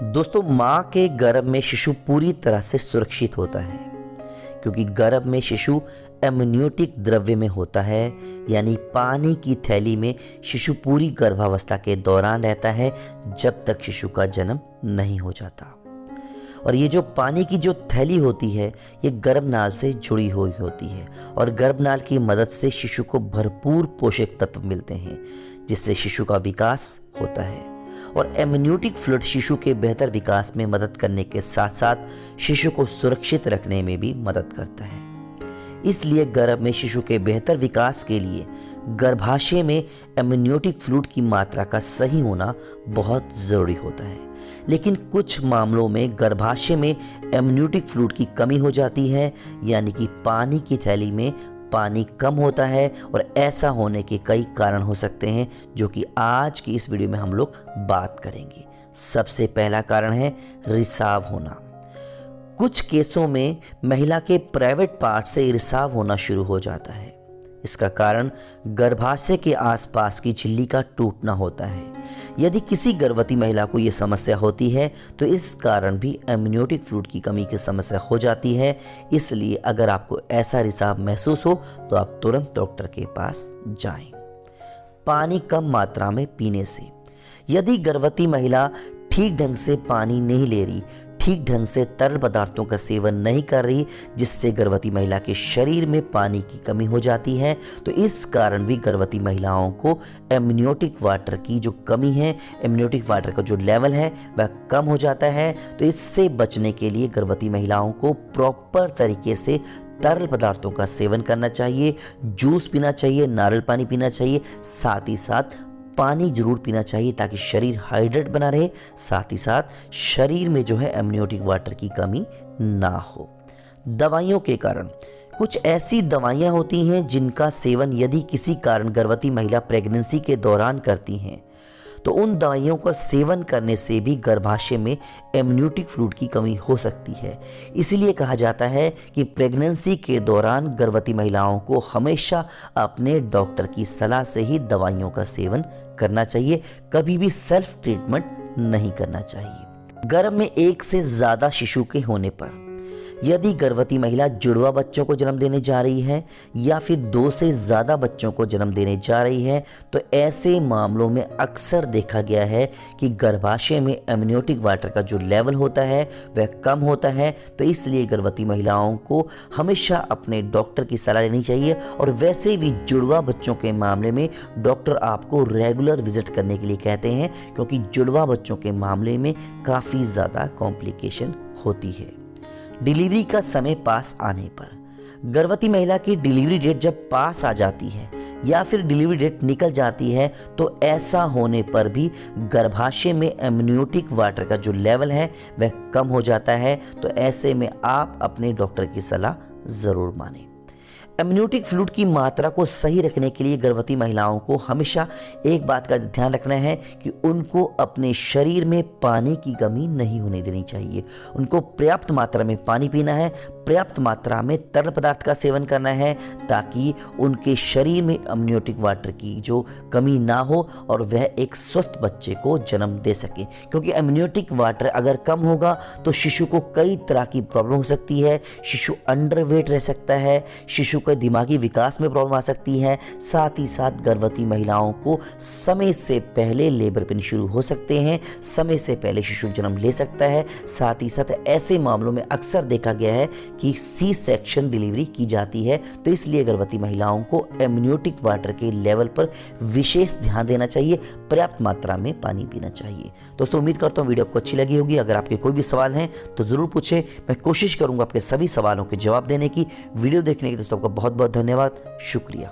दोस्तों, माँ के गर्भ में शिशु पूरी तरह से सुरक्षित होता है क्योंकि गर्भ में शिशु एमनियोटिक द्रव्य में होता है, यानी पानी की थैली में शिशु पूरी गर्भावस्था के दौरान रहता है जब तक शिशु का जन्म नहीं हो जाता। और ये जो पानी की जो थैली होती है ये गर्भनाल से जुड़ी हुई होती है और गर्भनाल की मदद से शिशु को भरपूर पोषक तत्व मिलते हैं जिससे शिशु का विकास होता है। और एमनियोटिक फ्लूइड शिशु के बेहतर विकास में मदद करने के साथ साथ शिशु को सुरक्षित रखने में भी मदद करता है। इसलिए गर्भ में शिशु के बेहतर विकास के लिए गर्भाशय में एमनियोटिक फ्लूइड की मात्रा का सही होना बहुत ज़रूरी होता है। लेकिन कुछ मामलों में गर्भाशय में एमनियोटिक फ्लूइड की कमी हो जाती है, यानी कि पानी की थैली में पानी कम होता है। और ऐसा होने के कई कारण हो सकते हैं जो कि आज की इस वीडियो में हम लोग बात करेंगे। सबसे पहला कारण है रिसाव होना। कुछ केसों में महिला के प्राइवेट पार्ट से रिसाव होना शुरू हो जाता है। इसका कारण गर्भाशय के आसपास की झिल्ली का टूटना होता है। यदि किसी गर्भवती महिला को यह समस्या होती है तो इस कारण भी एमनियोटिक फ्लूइड की कमी की समस्या हो जाती है। इसलिए अगर आपको ऐसा रिसाव महसूस हो तो आप तुरंत डॉक्टर के पास जाएं। पानी कम मात्रा में पीने से, यदि गर्भवती महिला ठीक ढंग से पानी नहीं ले रही, ठीक ढंग से तरल पदार्थों का सेवन नहीं कर रही, जिससे गर्भवती महिला के शरीर में पानी की कमी हो जाती है, तो इस कारण भी गर्भवती महिलाओं को एमनियोटिक वाटर की जो कमी है, एमनियोटिक वाटर का जो लेवल है वह कम हो जाता है। तो इससे बचने के लिए गर्भवती महिलाओं को प्रॉपर तरीके से तरल पदार्थों का सेवन करना चाहिए, जूस पीना चाहिए, नारियल पानी पीना चाहिए, साथ ही साथ पानी जरूर पीना चाहिए ताकि शरीर हाइड्रेट बना रहे, साथ ही साथ शरीर में जो है एमनियोटिक वाटर की कमी ना हो। दवाइयों के कारण, कुछ ऐसी दवाइयां होती हैं जिनका सेवन यदि किसी कारण गर्भवती महिला प्रेगनेंसी के दौरान करती हैं तो उन दवाइयों का सेवन करने से भी गर्भाशय में एमनियोटिक फ्लूइड की कमी हो सकती है। इसीलिए कहा जाता है कि प्रेगनेंसी के दौरान गर्भवती महिलाओं को हमेशा अपने डॉक्टर की सलाह से ही दवाइयों का सेवन करना चाहिए, कभी भी सेल्फ ट्रीटमेंट नहीं करना चाहिए। गर्भ में एक से ज़्यादा शिशु के होने पर, यदि गर्भवती महिला जुड़वा बच्चों को जन्म देने जा रही है या फिर 2 से ज़्यादा बच्चों को जन्म देने जा रही है तो ऐसे मामलों में अक्सर देखा गया है कि गर्भाशय में एमनियोटिक वाटर का जो लेवल होता है वह कम होता है। तो इसलिए गर्भवती महिलाओं को हमेशा अपने डॉक्टर की सलाह लेनी चाहिए। और वैसे भी जुड़वा बच्चों के मामले में डॉक्टर आपको रेगुलर विजिट करने के लिए कहते हैं क्योंकि जुड़वा बच्चों के मामले में काफ़ी ज़्यादा कॉम्प्लिकेशन होती है। डिलीवरी का समय पास आने पर, गर्भवती महिला की डिलीवरी डेट जब पास आ जाती है या फिर डिलीवरी डेट निकल जाती है तो ऐसा होने पर भी गर्भाशय में एमनियोटिक वाटर का जो लेवल है वह कम हो जाता है। तो ऐसे में आप अपने डॉक्टर की सलाह ज़रूर मानें। एमनियोटिक फ्लूइड की मात्रा को सही रखने के लिए गर्भवती महिलाओं को हमेशा एक बात का ध्यान रखना है कि उनको अपने शरीर में पानी की कमी नहीं होने देनी चाहिए। उनको पर्याप्त मात्रा में पानी पीना है, पर्याप्त मात्रा में तरल पदार्थ का सेवन करना है ताकि उनके शरीर में एमनियोटिक वाटर की जो कमी ना हो और वह एक स्वस्थ बच्चे को जन्म दे सके। क्योंकि एमनियोटिक वाटर अगर कम होगा तो शिशु को कई तरह की प्रॉब्लम हो सकती है। शिशु अंडरवेट रह सकता है, शिशु दिमागी विकास में प्रॉब्लम आ सकती है, साथ ही साथ गर्भवती महिलाओं को समय से पहले लेबर पेन शुरू हो सकते हैं, समय से पहले शिशु जन्म ले सकता है। साथ ही साथ ऐसे मामलों में अक्सर देखा गया है कि सी सेक्शन डिलीवरी की जाती है। तो इसलिए गर्भवती महिलाओं को एमनियोटिक वाटर के लेवल पर विशेष ध्यान देना चाहिए, पर्याप्त मात्रा में पानी पीना चाहिए। दोस्तों, उम्मीद करता हूँ वीडियो आपको अच्छी लगी होगी। अगर आपके कोई भी सवाल हैं तो ज़रूर पूछें, मैं कोशिश करूँगा आपके सभी सवालों के जवाब देने की। वीडियो देखने के लिए दोस्तों आपका बहुत बहुत धन्यवाद, शुक्रिया।